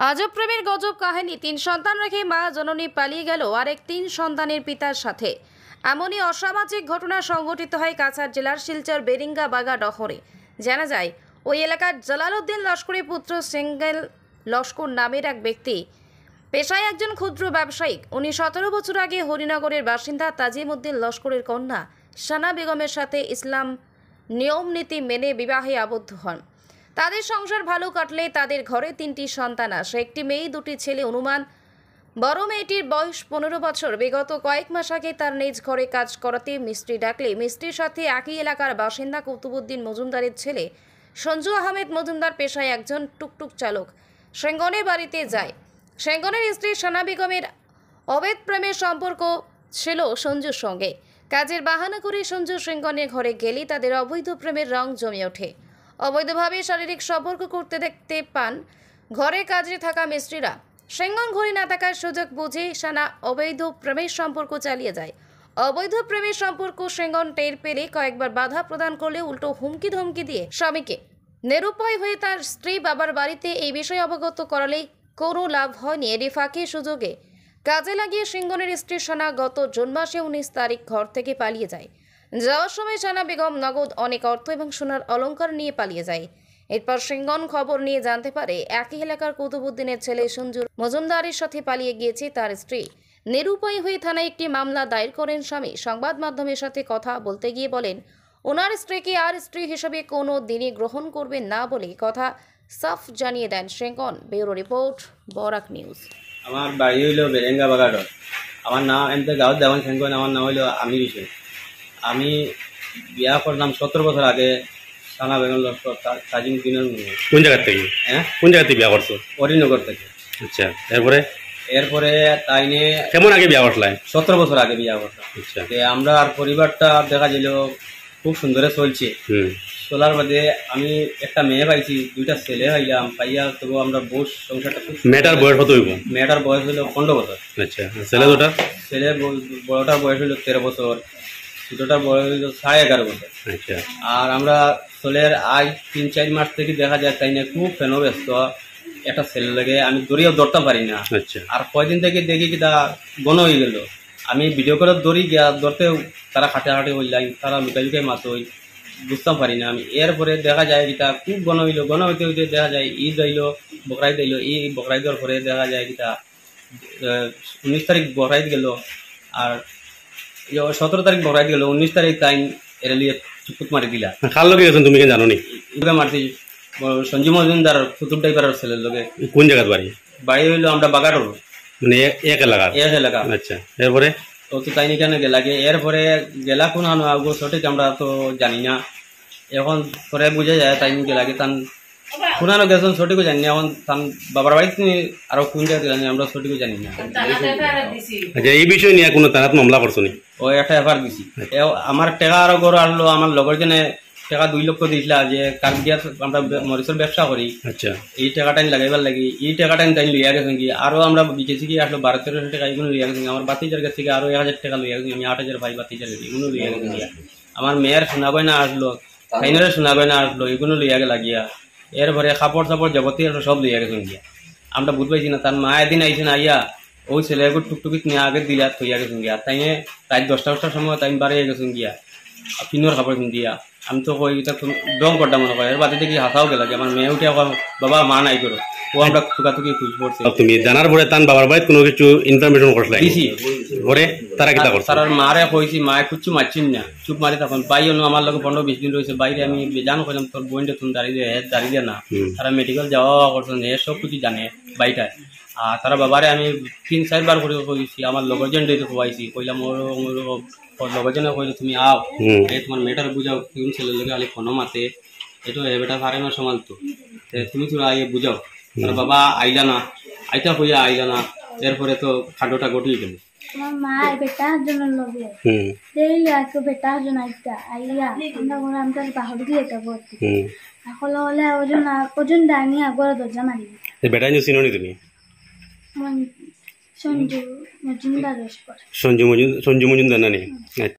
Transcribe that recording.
আজব প্রেমের গজব কাহিনী। ৩ সন্তান রেখে মা জননী পালিয়ে গেল আরেক ৩ সন্তানের পিতার সাথে। এমনই অসামাজিক ঘটনা সংঘটিত হয় কাছাড় জেলার শিলচর বেরিঙ্গা বাগা ডহরে। জানা যায়, ওই এলাকার জালালউদ্দিন লস্করের পুত্র সেঙ্গেল লস্কর নামের এক ব্যক্তি, পেশায় একজন ক্ষুদ্র ব্যবসায়িক। উনি ১৭ বছর আগে হরিনগরের বাসিন্দা তাজিমউদ্দিন লস্করের কন্যা সানা বেগমের সাথে ইসলাম নিয়ম নীতি মেনে বিবাহে আবদ্ধ হন। তাদের সংসার ভালো কাটলে তাদের ঘরে ৩টি সন্তান আসে, একটি মেয়ে, ২টি ছেলে। অনুমান বড় মেয়েটির বয়স ১৫ বছর। বিগত কয়েক মাস আগে তার নিজ ঘরে কাজ করাতে মিস্ত্রি ডাকলে মিস্ত্রির সাথে একই এলাকার বাসিন্দা কুতুবউদ্দিন মজুমদারের ছেলে সঞ্জু আহমেদ মজুমদার, পেশায় একজন টুকটুক চালক, সেঙ্গনের বাড়িতে যায়। সেঙ্গনের স্ত্রী সানা বেগমের অবৈধ প্রেমের সম্পর্ক ছিল সঞ্জুর সঙ্গে। কাজের বাহানা করে সঞ্জু সেঙ্গনের ঘরে গেলে তাদের অবৈধ প্রেমের রং জমে ওঠে। অবৈধভাবে শারীরিক সম্পর্ক করতে দেখতে পান ঘরে কাজে থাকা মিস্ত্রিরা। সেঙ্গন ঘরে না থাকার সুযোগ বুঝে সানা অবৈধ প্রেমের সম্পর্ক চালিয়ে যায়। অবৈধ প্রেমের সম্পর্ক সেঙ্গন টের পেলে কয়েকবার বাধা প্রদান করলে উল্টো হুমকি ধমকি দিয়ে স্বামীকে নিরুপায় হয়ে তার স্ত্রী বাবার বাড়িতে এই বিষয়ে অবগত করালে কোনো লাভ হয়নি। এরই ফাঁকে সুযোগে কাজে লাগিয়ে সেঙ্গনের স্ত্রী সানা গত জুন মাসে ১৯ তারিখ ঘর থেকে পালিয়ে যায়। যাওয়ার সময় সানা বেগম নগদ অনেক অর্থ এবং সোনার অলংকার নিয়ে পালিয়ে যায়। এরপর সেঙ্গন খবর নিয়ে জানতে পারে একই এলাকার কুতুবউদ্দিনের ছেলে সঞ্জু মজুমদারের সাথে পালিয়ে গিয়েছে তার স্ত্রী। নিরুপায় হয়ে থানায় একটি মামলা দায়ের করেন স্বামী। সংবাদ মাধ্যমের সাথে কথা বলতে গিয়ে বলেন ওনার স্ত্রীকে আর স্ত্রী হিসেবে কোনো দিনই গ্রহণ করবেন না বলে কথা সাফ জানিয়ে দেন সেঙ্গন। Bureau report, Barak news. আমার বাড়ি হইল বেরেঙ্গা বাগাড। আমার নাম এমনি গাঁত দেওয়ান সেঙ্গন। আমার নাম হইল আমির হোসেন। আমি বিয়া করলাম ১৭ বছর আগে সানা বেগম লস্কর তাজিমউদ্দিনের মেয়ে। কোন জায়গা থেকে? কোন জায়গা থেকে বিয়া করছো? হরিনগর থেকে। আচ্ছা, এরপরে তাই নিয়ে কেমন আগে বিয়া করলাম? ১৭ বছর আগে বিয়া করলাম। আচ্ছা, আমরা আর পরিবারটা দেখা গেল খুব সুন্দরে চলছে। চলার বাদে আমি একটা মেয়ে পাইছি, 2টা ছেলে পাইলাম। পাইয়া তবু আমরা বস সংসারটা খুব। মেয়েটার বয়স কত হইব? মেয়েটার বয়স হইল 15 বছর। আচ্ছা, ছেলে দুটা? ছেলের বড়টার বয়স হইল 13 বছর, ছোটটার বয়স হইল 11.5 বছর। আচ্ছা, আর আমরা ছেলের আজ 3-4 মাস থেকে দেখা যায় তাই না খুব ফেন ব্যস্ত। একটা ছেলে লাগে আমি দড়িও ধরতে পারি না। আচ্ছা, আর কয়দিন থেকে দেখি কি তা বন হয়ে গেল। আমি ভিডিও করে দড়ি গিয়া ধরতেও তারা হাঁটাহাঁটি হইলাই, তারা লুকাই লুকাই মাছ হই, বুঝতে পারি না আমি। এরপরে দেখা যায় কিতা খুব গণ হইল। গণ হইতে হইতে দেখা যায় ঈদ আইল, বকরাইদ আইল। এই বকরাইদ দেওয়ার পরে দেখা যায় কিতা 19 তারিখ বকরাইদ গেল। আর 17 তারিখ বকরাইদ গেল। 19 তারিখ তাই এর লিয়ে চুপুত মারি দিলা। কার লগে গেছেন তুমি? জানো নি? মারছি সঞ্জু মজুমদার কুতুব টাইপারের ছেলের লগে। কোন জায়গার বাড়ি? বাড়ি হইল আমরা বাগাডর, মানে এক এলাকা। আচ্ছা, এরপরে তো তাই কেন গেলাগে। এরপরে গেলা কোন আগো সঠিক আমরা তো জানি না। এখন পরে বুঝা যায় তাই গেলাগে তান কোনানো গেছেন সঠিকও জানি না। এখন তান বাবার বাড়িতে আরো কোন জায়গায় জানি আমরা সঠিকও জানি না। আচ্ছা, এই বিষয় নিয়ে কোনো থানাত মামলা করছো নি? ও একটা এফআইআর দিছি। আমার টাকা আরো গড় আনলো। আমার লগর জনে টাকা 2 লক্ষ দিয়েছিল যে কার দিয়া আমরা মরিচের ব্যবসা করি। আচ্ছা, এই টাকাটা লাগাইবার লাগি। এই টাকাটা তাই লইয়া গেছেন কি আরো আমরা বিকেছি কি আসলো 1200-1300 টাকা এগুলো লইয়া গেছেন। আমার বাতিজার কাছ থেকে আরো 1000 টাকা লইয়া গেছেন। আমি 8000 ভাই বাতিজার এগুলো লইয়া গেছেন। আমার মেয়ের সোনা গয়না আসলো, ফাইনালের সোনা গয়না আসলো, এগুলো লইয়া লাগিয়া। এরপরে কাপড় চাপড় যাবতীয় সব লইয়া গেছেন গিয়া। আমরা বুঝ পাইছি না। তার মা এদিন আইসেন আইয়া ওই ছেলেগুলো টুকটুকি নিয়ে আগে দিলা থইয়া গেছেন গিয়া। তাই রাত 10টার সময় তাই বাড়িয়ে গেছেন গিয়া পিনোর কাপড় পিন্ধিয়া। আমি তো কই ডং করতাম মনে করে। এর বাদে দেখি হাসাও গেল যে আমার মেয়ে উঠে বাবা মা নাই করো। ও আমরা টুকাটুকি খুঁজ পড়ছি। তুমি জানার পরে তান বাবার বাড়িতে কোনো কিছু ইনফরমেশন করছিলেন? দিছি। পরে তারা কিতা করছে? তার মারে কইছি, মায়ে কুচ্ছু মারছিন না, চুপ মারি তখন বাইও আমার লগে 15-20 দিন রয়েছে বাইরে। আমি জানো কইলাম তোর বোনটা তুমি দাঁড়িয়ে না। তারা মেডিকেল যাওয়া করছেন, এ সব কিছু জানে বাইটায়। আর তারা বাবারে আমি 3-4 বার করে কইছি। আমার লগর জন ডেকে খোয়াইছি, কইলাম ওর লগর জনে কইলো তুমি আও, এই তোমার মেয়েটার বুঝাও তুমি ছেলের লগে খালি ফোনও মাতে, এটা বেটা পারে না সমালতো, তুমি তো আইয়ে বুঝাও। তার বাবা আইলা না, আইতা কইয়া আইলা না। এরপরে তো খাডোটা গটিয়ে গেল। আমার মা বেটার জন্য লগে দেইলে আজকে বেটার জন্য আইয়া আমরা করে আমি তার বাহর দিয়ে এটা বলছি। এখন হলে ওজন ডানি আগর দরজা মারি। বেটা নিয়ে চিনি তুমি? সঞ্জু মজুমদার। সঞ্জু মজুমদার না?